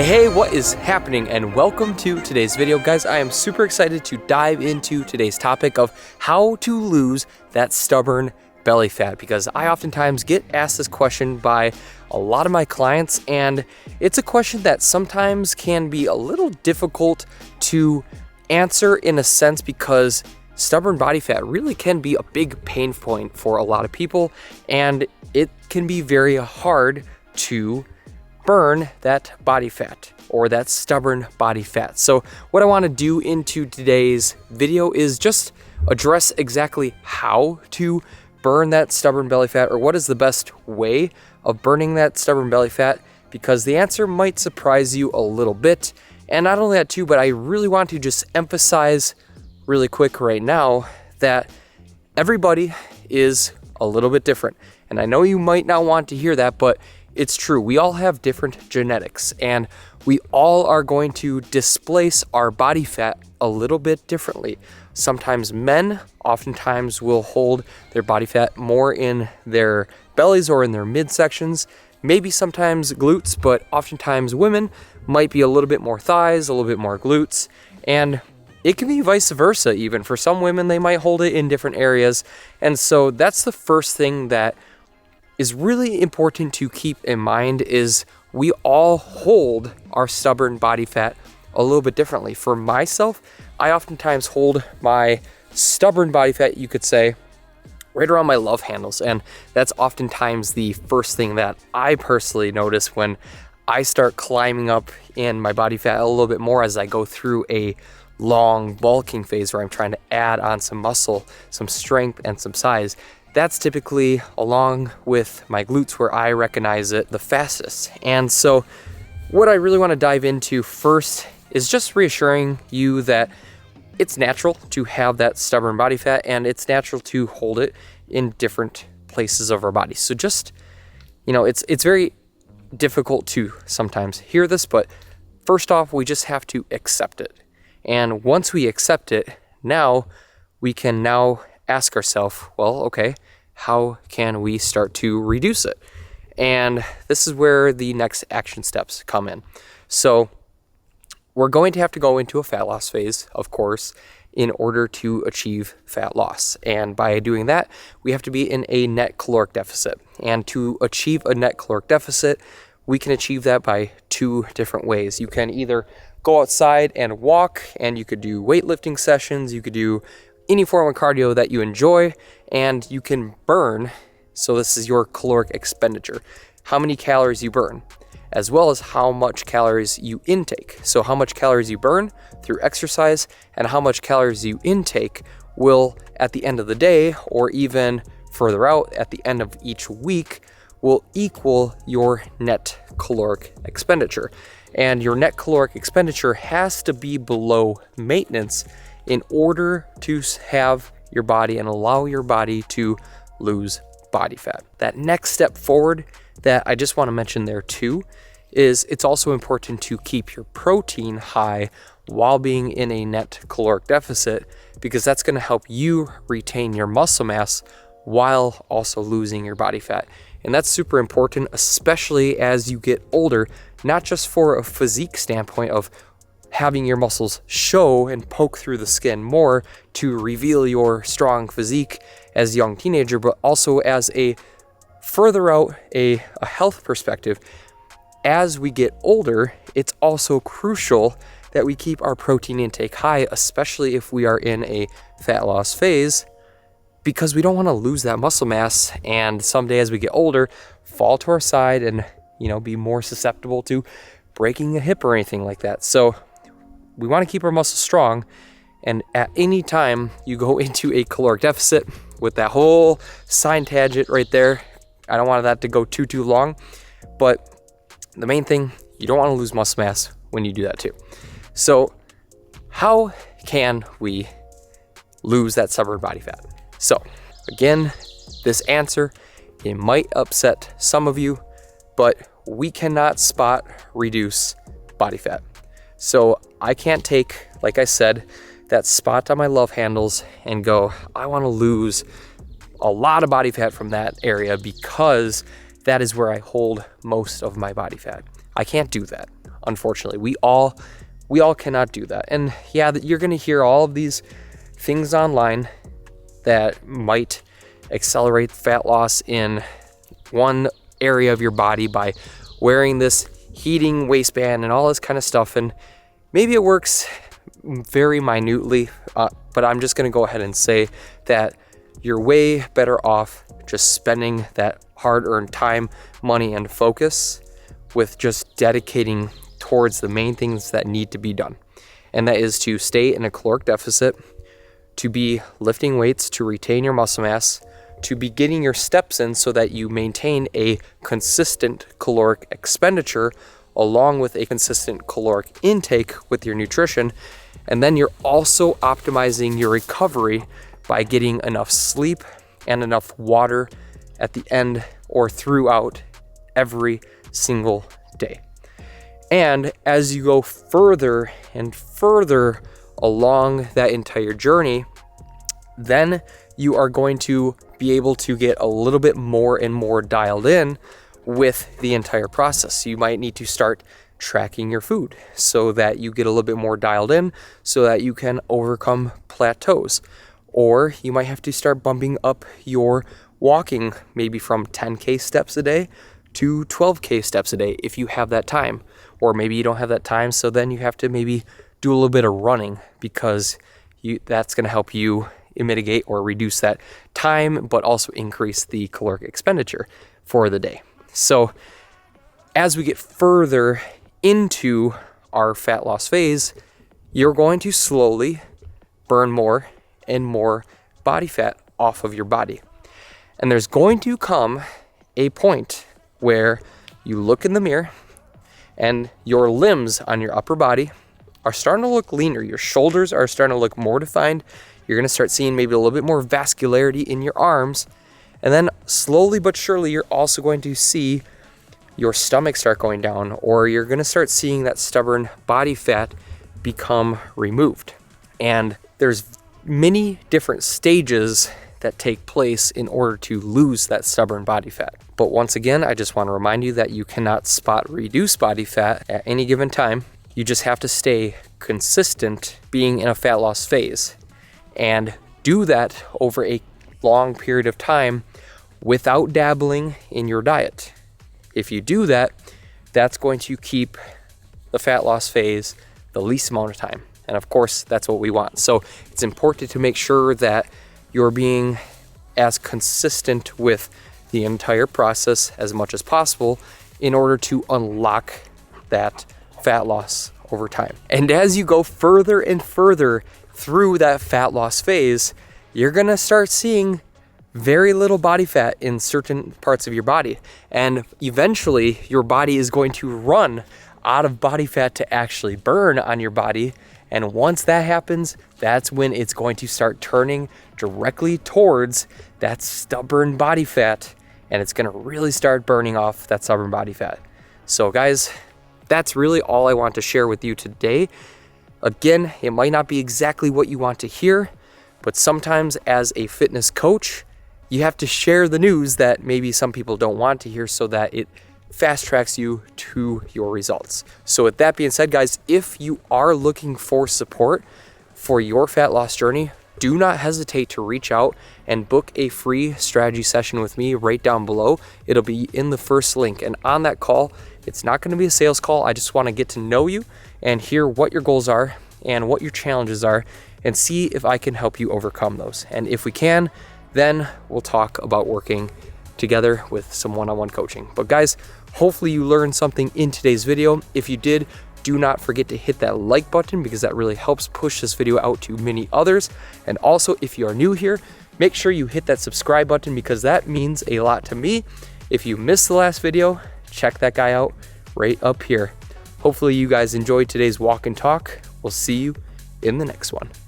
Hey, what is happening? And welcome to today's video. Guys, I am super excited to dive into today's topic of how to lose that stubborn belly fat, because I oftentimes get asked this question by a lot of my clients, and it's a question that sometimes can be a little difficult to answer in a sense because stubborn body fat really can be a big pain point for a lot of people, and it can be very hard to burn that body fat or that stubborn body fat. So what I want to do into today's video is just address exactly how to burn that stubborn belly fat, or what is the best way of burning that stubborn belly fat, because the answer might surprise you a little bit. And not only that too, but I really want to just emphasize really quick right now that everybody is a little bit different. And I know you might not want to hear that, but it's true. We all have different genetics, and we all are going to displace our body fat a little bit differently. Sometimes men oftentimes will hold their body fat more in their bellies or in their midsections, maybe sometimes glutes, but oftentimes women might be a little bit more thighs, a little bit more glutes, and it can be vice versa even. For some women, they might hold it in different areas. And so that's the first thing that is really important to keep in mind, is we all hold our stubborn body fat a little bit differently. For myself, I oftentimes hold my stubborn body fat, you could say, right around my love handles. And that's oftentimes the first thing that I personally notice when I start climbing up in my body fat a little bit more as I go through a long bulking phase where I'm trying to add on some muscle, some strength, and some size. That's typically along with my glutes where I recognize it the fastest. And so what I really want to dive into first is just reassuring you that it's natural to have that stubborn body fat, and it's natural to hold it in different places of our body. So just, it's very difficult to sometimes hear this, but first off, we just have to accept it. And once we accept it, now we can ask ourselves, well, okay, how can we start to reduce it? And this is where the next action steps come in. So we're going to have to go into a fat loss phase, of course, in order to achieve fat loss. And by doing that, we have to be in a net caloric deficit. And to achieve a net caloric deficit, we can achieve that by two different ways. You can either go outside and walk, and you could do weightlifting sessions, you could do any form of cardio that you enjoy, and you can burn. So this is your caloric expenditure, how many calories you burn, as well as how much calories you intake. So how much calories you burn through exercise and how much calories you intake will, at the end of the day, or even further out at the end of each week, will equal your net caloric expenditure. And your net caloric expenditure has to be below maintenance in order to have your body and allow your body to lose body fat. That next step forward that I just want to mention there too is it's also important to keep your protein high while being in a net caloric deficit, because that's going to help you retain your muscle mass while also losing your body fat. And that's super important, especially as you get older, not just for a physique standpoint of having your muscles show and poke through the skin more to reveal your strong physique as a young teenager, but also as a further out a health perspective. As we get older, it's also crucial that we keep our protein intake high, especially if we are in a fat loss phase, because we don't want to lose that muscle mass and someday as we get older, fall to our side and, be more susceptible to breaking a hip or anything like that. So we want to keep our muscles strong, and at any time you go into a caloric deficit with that whole sine tangent right there, I don't want that to go too long, but the main thing, you don't want to lose muscle mass when you do that too. So how can we lose that stubborn body fat? So again, this answer, it might upset some of you, but we cannot spot reduce body fat. So I can't take, like I said, that spot on my love handles and go, I want to lose a lot of body fat from that area because that is where I hold most of my body fat. I can't do that. unfortunately. We all cannot do that. And yeah, you're going to hear all of these things online that might accelerate fat loss in one area of your body by wearing this heating waistband and all this kind of stuff. And maybe it works very minutely, but I'm just going to go ahead and say that you're way better off just spending that hard-earned time, money, and focus with just dedicating towards the main things that need to be done. And that is to stay in a caloric deficit, to be lifting weights to retain your muscle mass, to be getting your steps in so that you maintain a consistent caloric expenditure along with a consistent caloric intake with your nutrition. And then you're also optimizing your recovery by getting enough sleep and enough water at the end or throughout every single day. And as you go further and further along that entire journey, then you are going to be able to get a little bit more and more dialed in with the entire process. You might need to start tracking your food so that you get a little bit more dialed in so that you can overcome plateaus. Or you might have to start bumping up your walking, maybe from 10K steps a day to 12K steps a day if you have that time. Or maybe you don't have that time, so then you have to maybe do a little bit of running because that's going to help you mitigate or reduce that time, but also increase the caloric expenditure for the day. So as we get further into our fat loss phase, you're going to slowly burn more and more body fat off of your body. And there's going to come a point where you look in the mirror and your limbs on your upper body are starting to look leaner. Your shoulders are starting to look more defined. You're going to start seeing maybe a little bit more vascularity in your arms. And then slowly but surely, you're also going to see your stomach start going down, or you're going to start seeing that stubborn body fat become removed. And there's many different stages that take place in order to lose that stubborn body fat. But once again, I just want to remind you that you cannot spot reduce body fat at any given time. You just have to stay consistent being in a fat loss phase and do that over a long period of time without dabbling in your diet. If you do that, that's going to keep the fat loss phase the least amount of time. And of course, that's what we want. So it's important to make sure that you're being as consistent with the entire process as much as possible in order to unlock that fat loss over time. And as you go further and further through that fat loss phase, you're gonna start seeing very little body fat in certain parts of your body. And eventually your body is going to run out of body fat to actually burn on your body. And once that happens, that's when it's going to start turning directly towards that stubborn body fat, and it's gonna really start burning off that stubborn body fat. So guys, that's really all I want to share with you today. Again, it might not be exactly what you want to hear, but sometimes as a fitness coach, you have to share the news that maybe some people don't want to hear so that it fast tracks you to your results. So with that being said, guys, if you are looking for support for your fat loss journey, do not hesitate to reach out and book a free strategy session with me right down below. It'll be in the first link. And on that call, it's not going to be a sales call. I just want to get to know you and hear what your goals are and what your challenges are and see if I can help you overcome those. And if we can, then we'll talk about working together with some one-on-one coaching. But guys, hopefully you learned something in today's video. If you did, do not forget to hit that like button because that really helps push this video out to many others. And also, if you are new here, make sure you hit that subscribe button because that means a lot to me. If you missed the last video, check that guy out right up here. Hopefully you guys enjoyed today's walk and talk. We'll see you in the next one.